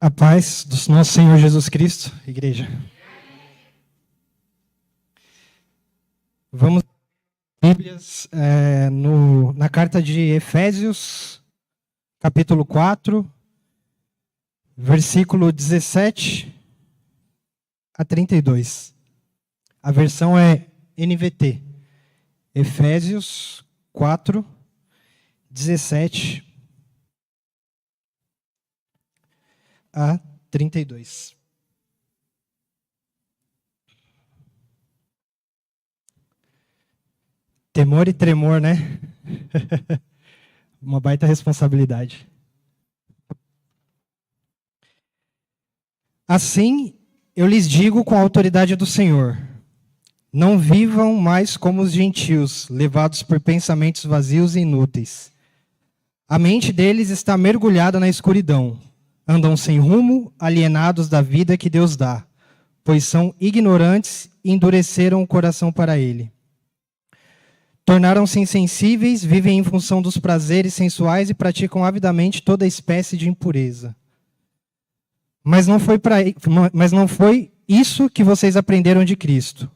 A paz do nosso Senhor Jesus Cristo, igreja. Vamos Bíblias na carta de Efésios, capítulo 4, versículo 17 a 32. A versão é NVT. Efésios 4, 17 a 32. Temor e tremor, né? Uma baita responsabilidade. Assim, eu lhes digo com a autoridade do Senhor: não vivam mais como os gentios, levados por pensamentos vazios e inúteis. A mente deles está mergulhada na escuridão. Andam sem rumo, alienados da vida que Deus dá, pois são ignorantes e endureceram o coração para ele. Tornaram-se insensíveis, vivem em função dos prazeres sensuais e praticam avidamente toda espécie de impureza. Mas não foi isso que vocês aprenderam de Cristo.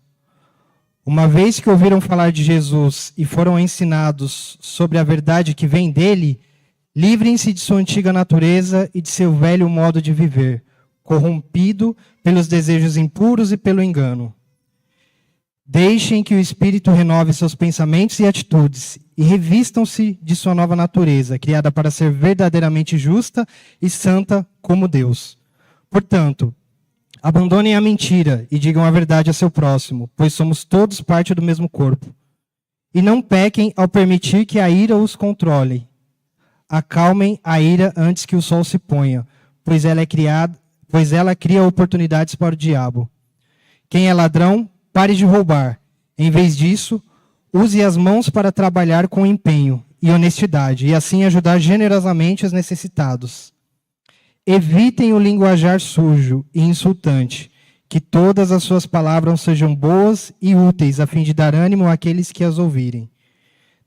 Uma vez que ouviram falar de Jesus e foram ensinados sobre a verdade que vem dele, livrem-se de sua antiga natureza e de seu velho modo de viver, corrompido pelos desejos impuros e pelo engano. Deixem que o Espírito renove seus pensamentos e atitudes e revistam-se de sua nova natureza, criada para ser verdadeiramente justa e santa como Deus. Portanto, abandonem a mentira e digam a verdade a seu próximo, pois somos todos parte do mesmo corpo. E não pequem ao permitir que a ira os controle. Acalmem a ira antes que o sol se ponha, pois ela cria oportunidades para o diabo. Quem é ladrão, pare de roubar. Em vez disso, use as mãos para trabalhar com empenho e honestidade, e assim ajudar generosamente os necessitados. Evitem o linguajar sujo e insultante, que todas as suas palavras sejam boas e úteis, a fim de dar ânimo àqueles que as ouvirem.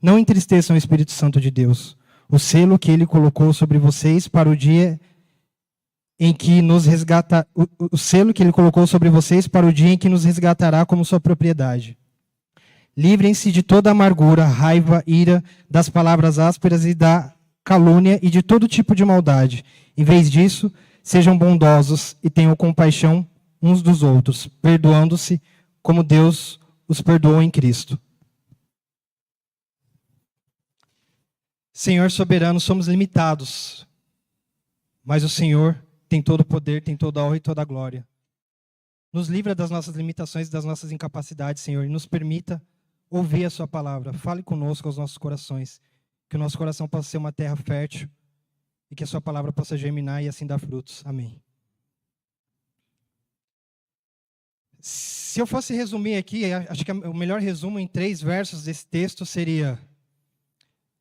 Não entristeçam o Espírito Santo de Deus, o selo que ele colocou sobre vocês para o dia em que nos o selo que ele colocou sobre vocês para o dia em que nos resgatará como sua propriedade. Livrem-se de toda amargura, raiva, ira, das palavras ásperas e da calúnia e de todo tipo de maldade. Em vez disso, sejam bondosos e tenham compaixão uns dos outros, perdoando-se como Deus os perdoou em Cristo. Senhor soberano, somos limitados, mas o Senhor tem todo o poder, tem toda a honra e toda a glória. Nos livra das nossas limitações e das nossas incapacidades, Senhor, e nos permita ouvir a sua palavra. Fale conosco aos nossos corações, que o nosso coração possa ser uma terra fértil e que a sua palavra possa germinar e assim dar frutos. Amém. Se eu fosse resumir aqui, acho que o melhor resumo em 3 versos desse texto seria: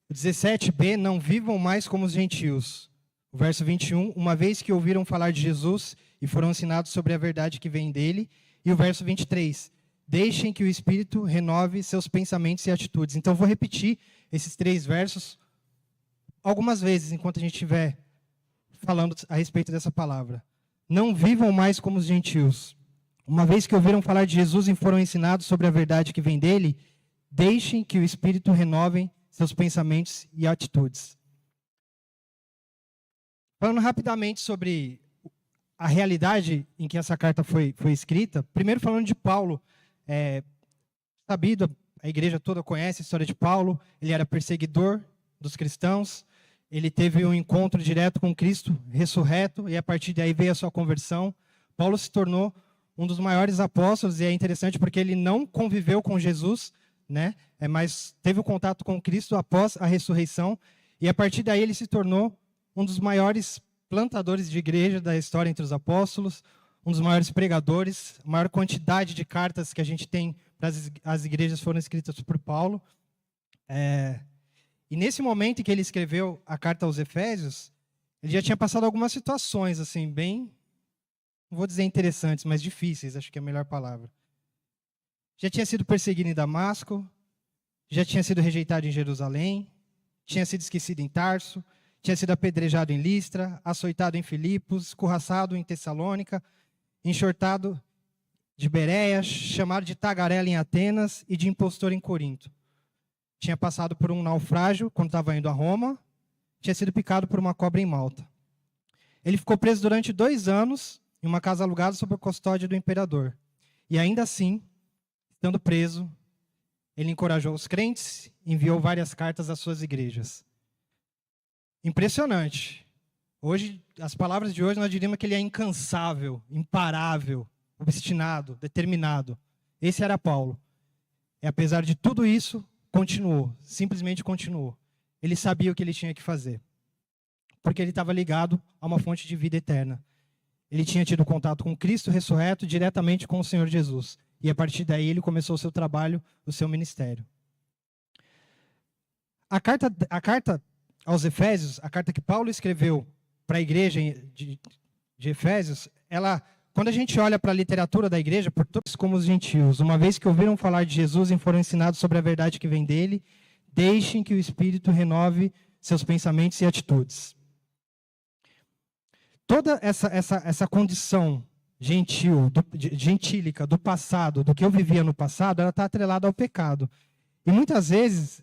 o 17b, não vivam mais como os gentios. O verso 21, uma vez que ouviram falar de Jesus e foram ensinados sobre a verdade que vem dele. E o verso 23, deixem que o Espírito renove seus pensamentos e atitudes. Então, vou repetir esses 3 versos algumas vezes, enquanto a gente estiver falando a respeito dessa palavra. Não vivam mais como os gentios. Uma vez que ouviram falar de Jesus e foram ensinados sobre a verdade que vem dele, deixem que o Espírito renove seus pensamentos e atitudes. Falando rapidamente sobre a realidade em que essa carta foi escrita, primeiro falando de Paulo, sabido, a igreja toda conhece a história de Paulo, ele era perseguidor dos cristãos, ele teve um encontro direto com Cristo ressurreto, e a partir daí veio a sua conversão. Paulo se tornou um dos maiores apóstolos, e é interessante porque ele não conviveu com Jesus, né? Mas teve o contato com Cristo após a ressurreição, e a partir daí ele se tornou um dos maiores plantadores de igreja da história entre os apóstolos, um dos maiores pregadores. A maior quantidade de cartas que a gente tem para as igrejas foram escritas por Paulo. E nesse momento em que ele escreveu a carta aos Efésios, ele já tinha passado algumas situações, assim, bem, não vou dizer interessantes, mas difíceis, acho que é a melhor palavra. Já tinha sido perseguido em Damasco, já tinha sido rejeitado em Jerusalém, tinha sido esquecido em Tarso, tinha sido apedrejado em Listra, açoitado em Filipos, escorraçado em Tessalônica, enxortado de Bereia, chamado de tagarela em Atenas e de impostor em Corinto. Tinha passado por um naufrágio quando estava indo a Roma, tinha sido picado por uma cobra em Malta. Ele ficou preso durante 2 anos em uma casa alugada sob a custódia do imperador. E ainda assim, estando preso, ele encorajou os crentes e enviou várias cartas às suas igrejas. Impressionante. Hoje, as palavras de hoje, nós diríamos que ele é incansável, imparável, obstinado, determinado. Esse era Paulo. E apesar de tudo isso, continuou, simplesmente continuou. Ele sabia o que ele tinha que fazer. Porque ele estava ligado a uma fonte de vida eterna. Ele tinha tido contato com Cristo ressurreto diretamente com o Senhor Jesus. E a partir daí ele começou o seu trabalho, o seu ministério. A carta aos Efésios, a carta que Paulo escreveu para a igreja de Efésios, quando a gente olha para a literatura da igreja, por todos como os gentios, uma vez que ouviram falar de Jesus e foram ensinados sobre a verdade que vem dele, deixem que o Espírito renove seus pensamentos e atitudes. Toda essa condição gentílica do passado, do que eu vivia no passado, ela está atrelada ao pecado. E muitas vezes,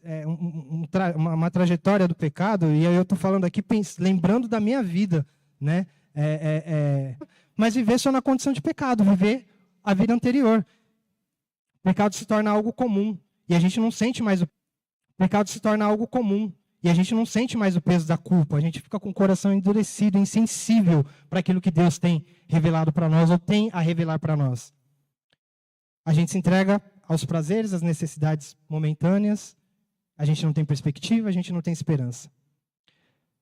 uma trajetória do pecado, e aí eu estou falando aqui lembrando da minha vida, né? Mas viver só na condição de pecado, viver a vida anterior. O pecado se torna algo comum, e a gente não sente mais o pecado se torna algo comum, e a gente não sente mais o peso da culpa, a gente fica com o coração endurecido, insensível para aquilo que Deus tem revelado para nós, ou tem a revelar para nós. A gente se entrega aos prazeres, às necessidades momentâneas, a gente não tem perspectiva, a gente não tem esperança.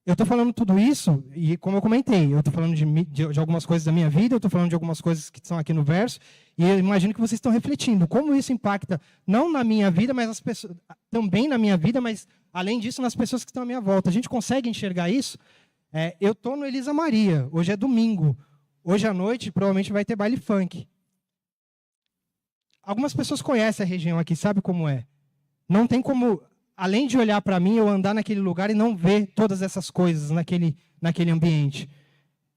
Eu estou falando tudo isso, e como eu comentei, eu estou falando de algumas coisas da minha vida, eu estou falando de algumas coisas que estão aqui no verso, e eu imagino que vocês estão refletindo como isso impacta, não na minha vida, mas as pessoas, também na minha vida, mas além disso nas pessoas que estão à minha volta. A gente consegue enxergar isso? Eu estou no Elisa Maria, hoje é domingo, hoje à noite provavelmente vai ter baile funk. Algumas pessoas conhecem a região aqui, sabe como é? Não tem como, além de olhar para mim, eu andar naquele lugar e não ver todas essas coisas naquele ambiente.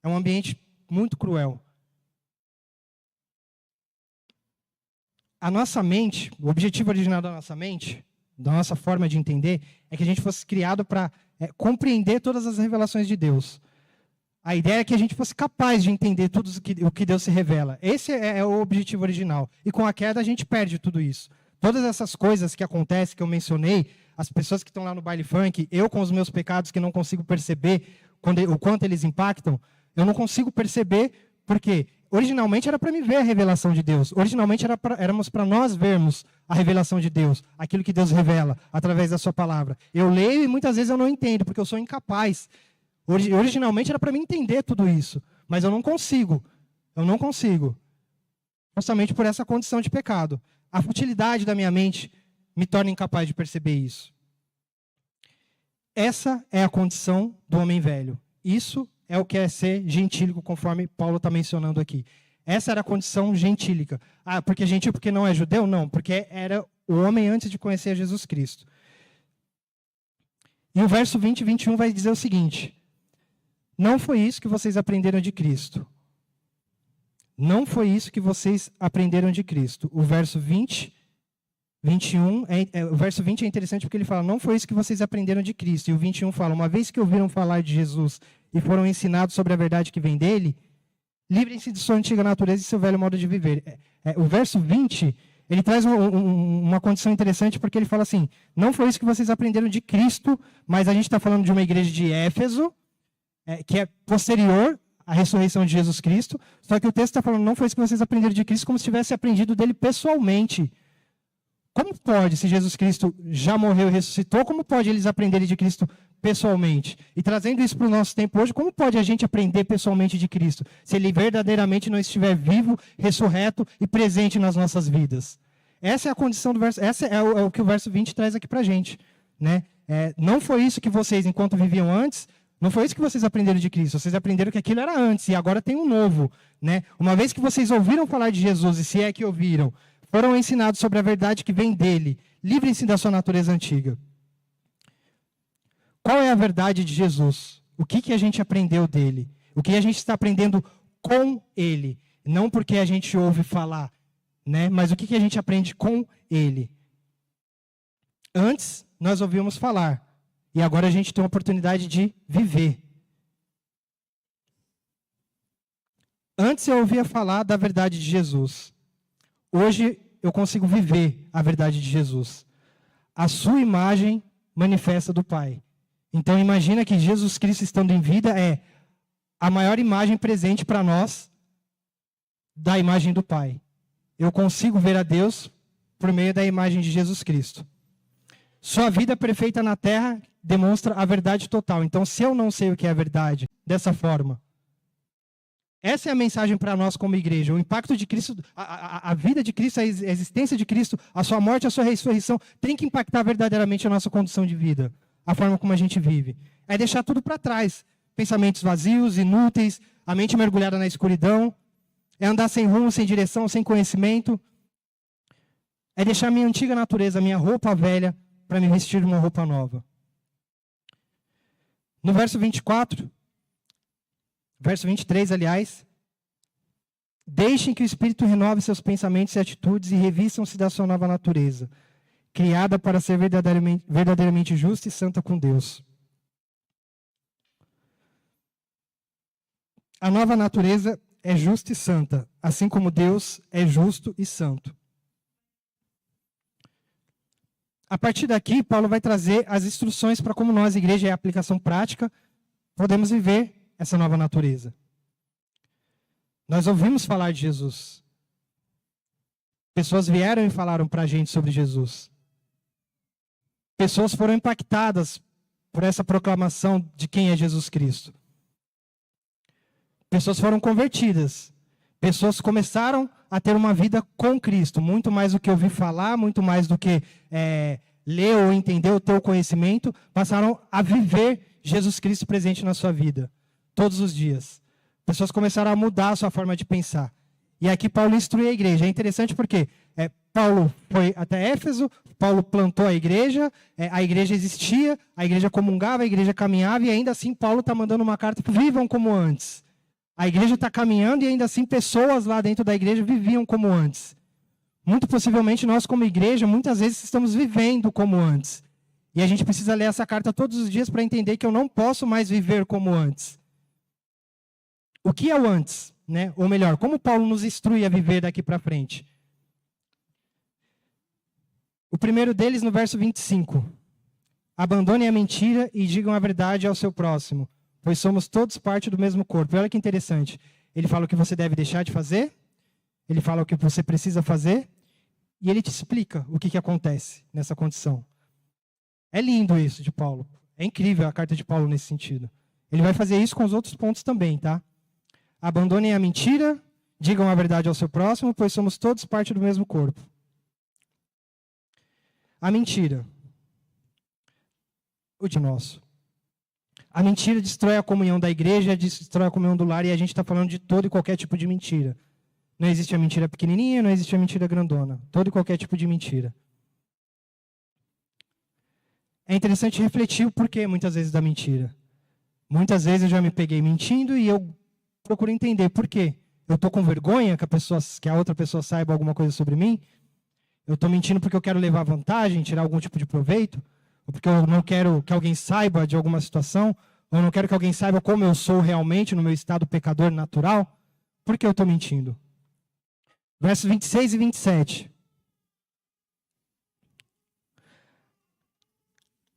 É um ambiente muito cruel. A nossa mente, o objetivo original da nossa mente, da nossa forma de entender, é que a gente fosse criado para compreender todas as revelações de Deus. A ideia é que a gente fosse capaz de entender tudo o que Deus se revela. Esse é o objetivo original. E com a queda a gente perde tudo isso. Todas essas coisas que acontecem, que eu mencionei, as pessoas que estão lá no baile funk, eu com os meus pecados que não consigo perceber o quanto eles impactam, eu não consigo perceber porque originalmente era para me ver a revelação de Deus. Originalmente éramos para nós vermos a revelação de Deus, aquilo que Deus revela através da sua palavra. Eu leio e muitas vezes eu não entendo, porque eu sou incapaz. Originalmente era para mim entender tudo isso, mas eu não consigo. Eu não consigo. Justamente por essa condição de pecado. A futilidade da minha mente me torna incapaz de perceber isso. Essa é a condição do homem velho. Isso é o que é ser gentílico, conforme Paulo está mencionando aqui. Essa era a condição gentílica. Ah, porque gentil porque não é judeu? Não, porque era o homem antes de conhecer Jesus Cristo. E o verso 20 e 21 vai dizer o seguinte: não foi isso que vocês aprenderam de Cristo. Não foi isso que vocês aprenderam de Cristo. O verso 20, 21, o verso 20 é interessante porque ele fala, não foi isso que vocês aprenderam de Cristo. E o 21 fala, uma vez que ouviram falar de Jesus e foram ensinados sobre a verdade que vem dele, livrem-se de sua antiga natureza e seu velho modo de viver. O verso 20, ele traz uma condição interessante porque ele fala assim, não foi isso que vocês aprenderam de Cristo, mas a gente está falando de uma igreja de Éfeso, que é posterior à ressurreição de Jesus Cristo, só que o texto está falando, não foi isso que vocês aprenderam de Cristo, como se tivesse aprendido dele pessoalmente. Como pode, se Jesus Cristo já morreu e ressuscitou, como pode eles aprenderem de Cristo pessoalmente? E trazendo isso para o nosso tempo hoje, como pode a gente aprender pessoalmente de Cristo, se ele verdadeiramente não estiver vivo, ressurreto e presente nas nossas vidas? Essa é a condição do verso, essa é o que o verso 20 traz aqui para a gente. Né? Não foi isso que vocês, enquanto viviam antes, não foi isso que vocês aprenderam de Cristo. Vocês aprenderam que aquilo era antes e agora tem um novo. Né? Uma vez que vocês ouviram falar de Jesus, e se é que ouviram, foram ensinados sobre a verdade que vem dele, livrem-se da sua natureza antiga. Qual é a verdade de Jesus? O que a gente aprendeu dele? O que a gente está aprendendo com ele? Não porque a gente ouve falar, né? Mas o que a gente aprende com ele? Antes, nós ouvimos falar. E agora a gente tem a oportunidade de viver. Antes eu ouvia falar da verdade de Jesus. Hoje eu consigo viver a verdade de Jesus. A sua imagem manifesta do Pai. Então imagina que Jesus Cristo estando em vida é a maior imagem presente para nós da imagem do Pai. Eu consigo ver a Deus por meio da imagem de Jesus Cristo. Sua vida perfeita na terra demonstra a verdade total. Então, se eu não sei o que é a verdade dessa forma, essa é a mensagem para nós como igreja. O impacto de Cristo, a vida de Cristo, a existência de Cristo, a sua morte, a sua ressurreição, tem que impactar verdadeiramente a nossa condição de vida, a forma como a gente vive. É deixar tudo para trás. Pensamentos vazios, inúteis, a mente mergulhada na escuridão. É andar sem rumo, sem direção, sem conhecimento. É deixar minha antiga natureza, minha roupa velha, para me vestir de uma roupa nova. No verso 24, verso 23, aliás, deixem que o Espírito renove seus pensamentos e atitudes e revistam-se da sua nova natureza, criada para ser verdadeiramente justa e santa com Deus. A nova natureza é justa e santa, assim como Deus é justo e santo. A partir daqui, Paulo vai trazer as instruções para como nós, igreja, e a aplicação prática, podemos viver essa nova natureza. Nós ouvimos falar de Jesus. Pessoas vieram e falaram para a gente sobre Jesus. Pessoas foram impactadas por essa proclamação de quem é Jesus Cristo. Pessoas foram convertidas. Pessoas começaram a ter uma vida com Cristo. Muito mais do que ouvir falar, muito mais do que ler ou entender ou ter o conhecimento. Passaram a viver Jesus Cristo presente na sua vida. Todos os dias. Pessoas começaram a mudar a sua forma de pensar. E aqui Paulo instrui a igreja. É interessante porque Paulo foi até Éfeso, Paulo plantou a igreja existia, a igreja comungava, a igreja caminhava, e ainda assim Paulo está mandando uma carta, vivam como antes. A igreja está caminhando e ainda assim pessoas lá dentro da igreja viviam como antes. Muito possivelmente nós como igreja, muitas vezes estamos vivendo como antes. E a gente precisa ler essa carta todos os dias para entender que eu não posso mais viver como antes. O que é o antes? Né? Ou melhor, como Paulo nos instrui a viver daqui para frente? O primeiro deles no verso 25. Abandonem a mentira e digam a verdade ao seu próximo, pois somos todos parte do mesmo corpo. E olha que interessante. Ele fala o que você deve deixar de fazer, ele fala o que você precisa fazer, e ele te explica o que acontece nessa condição. É lindo isso de Paulo. É incrível a carta de Paulo nesse sentido. Ele vai fazer isso com os outros pontos também, tá? Abandonem a mentira, digam a verdade ao seu próximo, pois somos todos parte do mesmo corpo. A mentira. O de nosso. A mentira destrói a comunhão da igreja, destrói a comunhão do lar, e a gente está falando de todo e qualquer tipo de mentira. Não existe a mentira pequenininha, não existe a mentira grandona. Todo e qualquer tipo de mentira. É interessante refletir o porquê, muitas vezes, da mentira. Muitas vezes eu já me peguei mentindo e eu procuro entender por quê. Eu estou com vergonha que a outra pessoa saiba alguma coisa sobre mim? Eu estou mentindo porque eu quero levar vantagem, tirar algum tipo de proveito? Ou porque eu não quero que alguém saiba de alguma situação? Ou eu não quero que alguém saiba como eu sou realmente no meu estado pecador natural? Por que eu estou mentindo? Versos 26 e 27.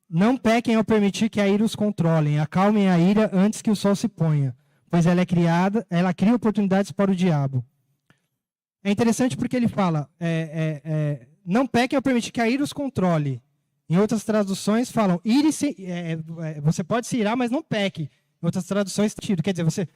Não pequem ao permitir que a ira os controlem. Acalmem a ira antes que o sol se ponha, pois ela cria oportunidades para o diabo. É interessante porque ele fala, não pequem ao permitir que a ira os controle. Em outras traduções falam, você pode se irar, mas não peque. Em outras traduções, quer dizer, você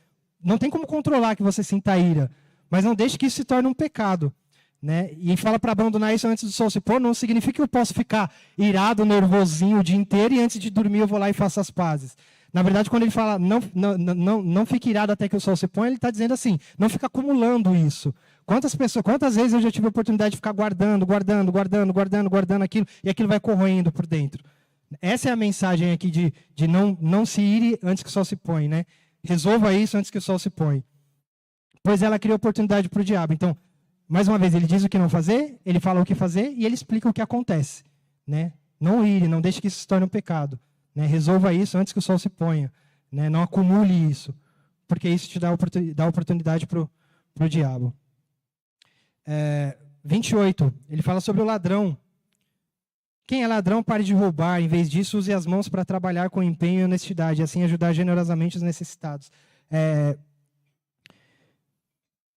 não tem como controlar que você sinta ira, mas não deixe que isso se torne um pecado. Né? E fala para abandonar isso antes do sol se pôr, não significa que eu posso ficar irado, nervosinho o dia inteiro e antes de dormir eu vou lá e faço as pazes. Na verdade, quando ele fala não fique irado até que o sol se põe, ele está dizendo assim, não fica acumulando isso. Quantas vezes eu já tive a oportunidade de ficar guardando aquilo, e aquilo vai corroendo por dentro. Essa é a mensagem aqui de não se ire antes que o sol se põe, né? Resolva isso antes que o sol se põe. Pois ela cria oportunidade para o diabo. Então, mais uma vez, ele diz o que não fazer, ele fala o que fazer e ele explica o que acontece, né? Não ire, não deixe que isso se torne um pecado, né? Resolva isso antes que o sol se ponha, né? Não acumule isso, porque isso te dá oportunidade para o diabo. 28, ele fala sobre o ladrão. Quem é ladrão, pare de roubar. Em vez disso, use as mãos para trabalhar com empenho e honestidade, e assim ajudar generosamente os necessitados.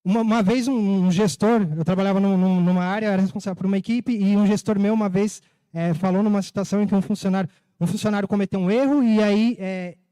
Uma vez um gestor, eu trabalhava numa área, era responsável por uma equipe, e um gestor meu uma vez falou numa situação em que um funcionário cometeu um erro, e aí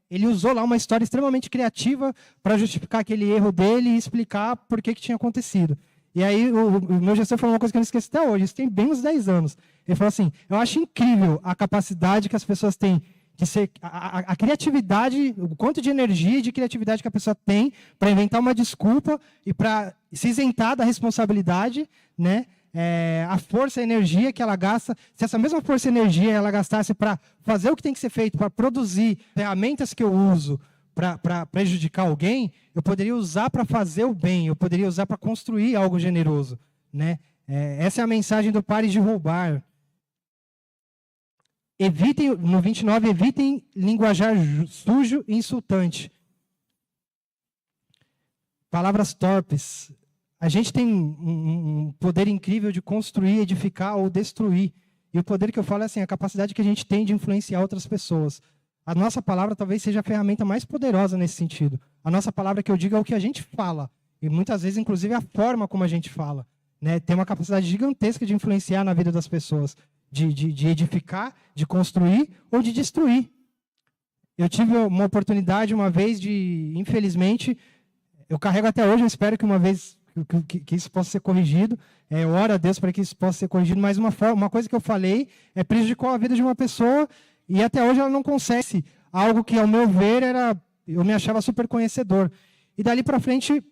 ele usou lá uma história extremamente criativa para justificar aquele erro dele e explicar por que tinha acontecido. E aí o meu gestor falou uma coisa que eu não esqueci até hoje, isso tem bem uns 10 anos. Ele falou assim, eu acho incrível a capacidade que as pessoas têm de ser, a criatividade, o quanto de energia e de criatividade que a pessoa tem para inventar uma desculpa e para se isentar da responsabilidade, né? A força e a energia que ela gasta, se essa mesma força e energia ela gastasse para fazer o que tem que ser feito, para produzir ferramentas que eu uso para prejudicar alguém, eu poderia usar para fazer o bem, eu poderia usar para construir algo generoso, né? Essa é a mensagem do pare de roubar. Evitem, no 29, evitem linguajar sujo e insultante. Palavras torpes. A gente tem um poder incrível de construir, edificar ou destruir. E o poder que eu falo é assim, a capacidade que a gente tem de influenciar outras pessoas. A nossa palavra talvez seja a ferramenta mais poderosa nesse sentido. A nossa palavra que eu digo é o que a gente fala. E muitas vezes, inclusive, a forma como a gente fala, né? Tem uma capacidade gigantesca de influenciar na vida das pessoas. De edificar, de construir ou de destruir. Eu tive uma oportunidade uma vez de, infelizmente, eu carrego até hoje, eu espero que uma vez que isso possa ser corrigido, eu oro a Deus para que isso possa ser corrigido, mas uma coisa que eu falei prejudicou a vida de uma pessoa e até hoje ela não consegue algo que, ao meu ver, eu me achava super conhecedor. E dali para frente,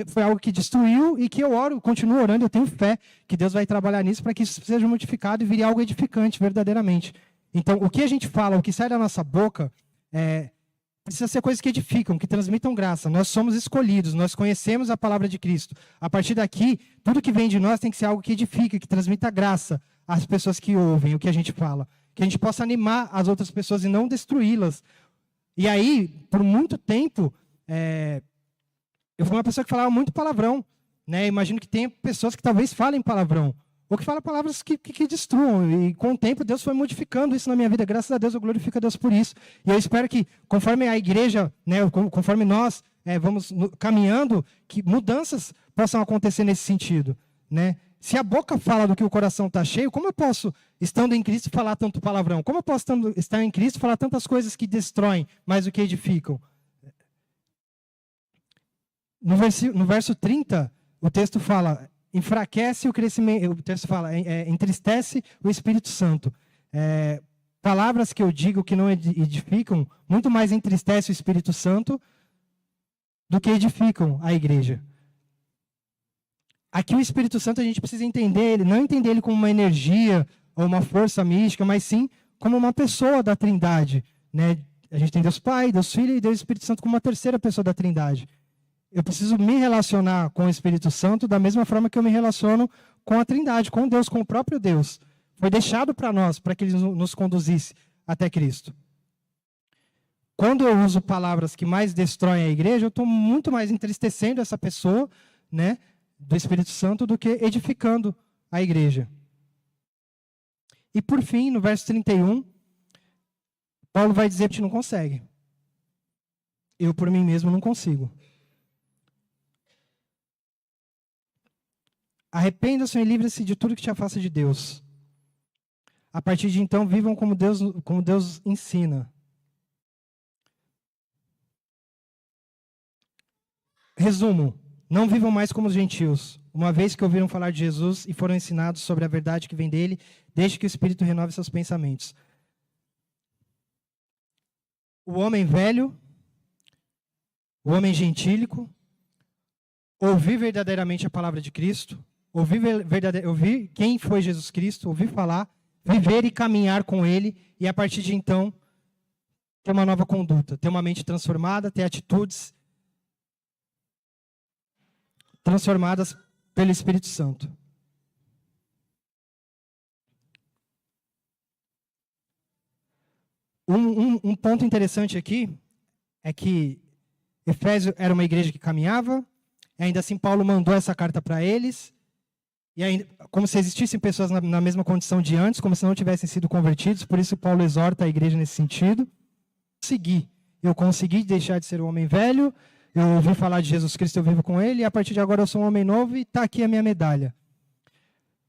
foi algo que destruiu e que eu oro, continuo orando, eu tenho fé que Deus vai trabalhar nisso para que isso seja modificado e vire algo edificante, verdadeiramente. Então, o que a gente fala, o que sai da nossa boca, precisa ser coisas que edificam, que transmitam graça. Nós somos escolhidos, nós conhecemos a palavra de Cristo. A partir daqui, tudo que vem de nós tem que ser algo que edifica, que transmita graça às pessoas que ouvem o que a gente fala. Que a gente possa animar as outras pessoas e não destruí-las. E aí, por muito tempo, eu fui uma pessoa que falava muito palavrão, né? Imagino que tem pessoas que talvez falem palavrão, ou que falam palavras que destruam. E com o tempo Deus foi modificando isso na minha vida. Graças a Deus, eu glorifico a Deus por isso. E eu espero que, conforme a igreja, né, conforme nós vamos caminhando, que mudanças possam acontecer nesse sentido, né? Se a boca fala do que o coração está cheio, como eu posso, estando em Cristo, falar tanto palavrão? Como eu posso, estar em Cristo, falar tantas coisas que destroem mais do que edificam? No verso 30, o texto fala, enfraquece o crescimento, o texto fala, entristece o Espírito Santo. Palavras que eu digo que não edificam, muito mais entristece o Espírito Santo do que edificam a igreja. Aqui o Espírito Santo a gente precisa entender ele, não entender ele como uma energia ou uma força mística, mas sim como uma pessoa da Trindade, né? A gente tem Deus Pai, Deus Filho e Deus Espírito Santo como uma terceira pessoa da Trindade. Eu preciso me relacionar com o Espírito Santo da mesma forma que eu me relaciono com a Trindade, com Deus, com o próprio Deus. Foi deixado para nós, para que Ele nos conduzisse até Cristo. Quando eu uso palavras que mais destroem a igreja, eu estou muito mais entristecendo essa pessoa, né, do Espírito Santo do que edificando a igreja. E por fim, no verso 31, Paulo vai dizer que a gente não consegue. Eu por mim mesmo não consigo. Arrependa-se e livre-se de tudo que te afasta de Deus. A partir de então, vivam como Deus ensina. Resumo. Não vivam mais como os gentios. Uma vez que ouviram falar de Jesus e foram ensinados sobre a verdade que vem dele, deixe que o Espírito renove seus pensamentos. O homem velho, o homem gentílico, ouvir verdadeiramente a palavra de Cristo, ouvir quem foi Jesus Cristo, ouvir falar, viver e caminhar com Ele, e a partir de então, ter uma nova conduta, ter uma mente transformada, ter atitudes transformadas pelo Espírito Santo. Um ponto interessante aqui é que Efésio era uma igreja que caminhava, e ainda assim Paulo mandou essa carta para eles, e ainda, como se existissem pessoas na mesma condição de antes, como se não tivessem sido convertidos, por isso Paulo exorta a igreja nesse sentido. Eu consegui deixar de ser um homem velho, eu ouvi falar de Jesus Cristo, eu vivo com Ele, e a partir de agora eu sou um homem novo e está aqui a minha medalha.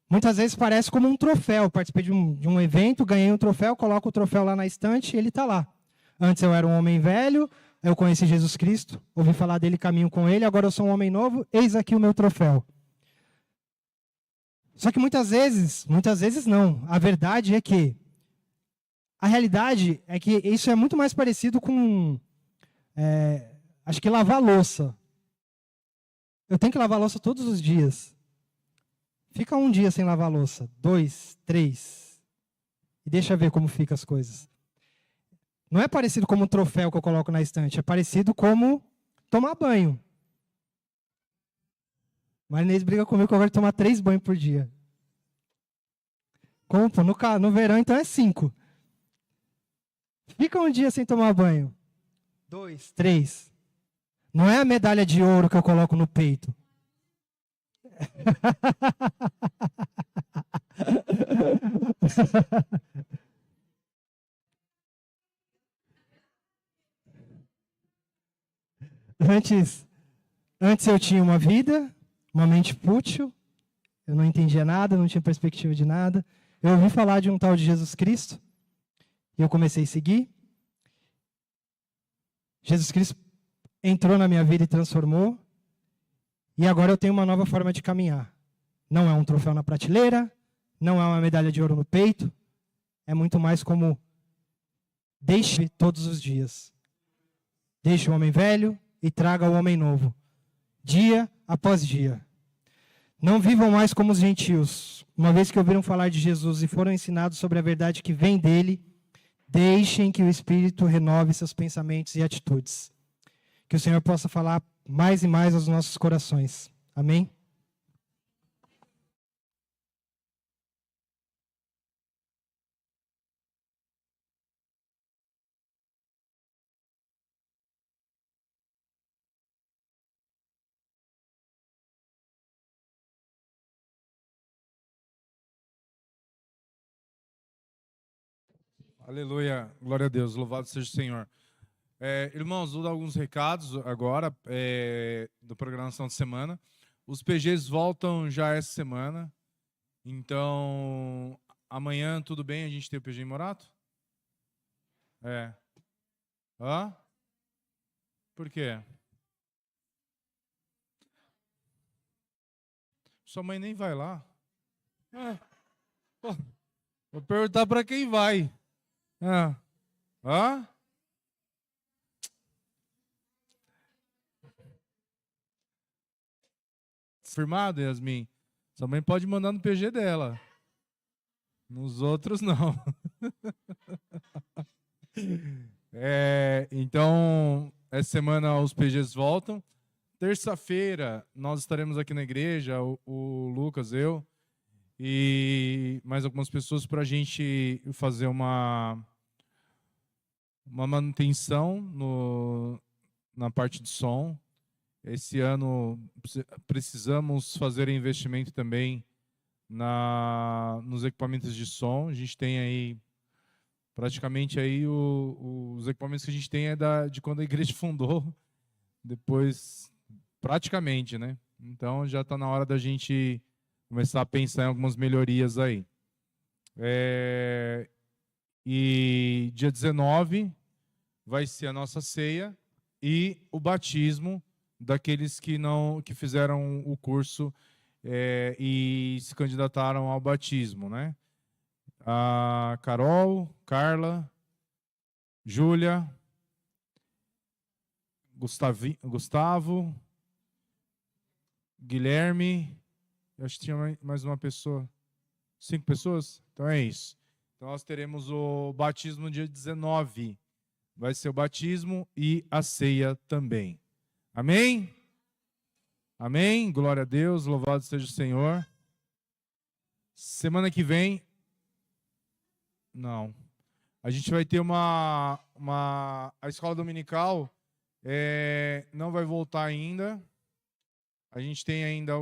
Muitas vezes parece como um troféu. Participei de um evento, ganhei um troféu, coloco o troféu lá na estante e ele está lá. Antes eu era um homem velho, eu conheci Jesus Cristo, ouvi falar dele, caminho com Ele, agora eu sou um homem novo, eis aqui o meu troféu. Só que muitas vezes não. A verdade é que, a realidade é que isso é muito mais parecido com, acho que lavar louça. Eu tenho que lavar louça todos os dias. Fica um dia sem lavar louça, 2, 3, e deixa ver como ficam as coisas. Não é parecido como um troféu que eu coloco na estante, é parecido como tomar banho. Marinês briga comigo que eu gosto de tomar 3 banhos por dia. Como, pô, no verão, então é 5. Fica um dia sem tomar banho. 2, 3. Não é a medalha de ouro que eu coloco no peito. Antes eu tinha uma vida, uma mente fútil, eu não entendia nada, não tinha perspectiva de nada. Eu ouvi falar de um tal de Jesus Cristo e eu comecei a seguir. Jesus Cristo entrou na minha vida e transformou. E agora eu tenho uma nova forma de caminhar. Não é um troféu na prateleira, não é uma medalha de ouro no peito, é muito mais como deixe todos os dias. Deixe o homem velho e traga o homem novo, dia após dia. Não vivam mais como os gentios. Uma vez que ouviram falar de Jesus e foram ensinados sobre a verdade que vem dele, deixem que o Espírito renove seus pensamentos e atitudes. Que o Senhor possa falar mais e mais aos nossos corações. Amém? Aleluia, glória a Deus, louvado seja o Senhor. Irmãos, vou dar alguns recados agora da programação de semana. Os PGs voltam já essa semana, então amanhã tudo bem, a gente tem o PG em Morato? Hã? Por quê? Sua mãe nem vai lá. Pô, vou perguntar para quem vai. Hã? Firmado, Yasmin? Sua mãe pode mandar no PG dela. Nos outros, não. Então, essa semana os PGs voltam. Terça-feira, nós estaremos aqui na igreja, o Lucas, eu, e mais algumas pessoas, para a gente fazer uma manutenção na parte de som. Esse ano precisamos fazer investimento também nos equipamentos de som. A gente tem aí, praticamente aí os equipamentos que a gente tem de quando a igreja fundou, depois, praticamente, né? Então já está na hora da gente começar a pensar em algumas melhorias aí. E dia 19 vai ser a nossa ceia e o batismo daqueles que fizeram o curso e se candidataram ao batismo, né? A Carol, Carla, Júlia, Gustavo, Guilherme, eu acho que tinha mais uma pessoa. 5 pessoas? Então é isso. Então nós teremos o batismo no dia 19. Vai ser o batismo e a ceia também. Amém? Amém? Glória a Deus, louvado seja o Senhor. Semana que vem, não. A gente vai ter a escola dominical não vai voltar ainda. A gente tem ainda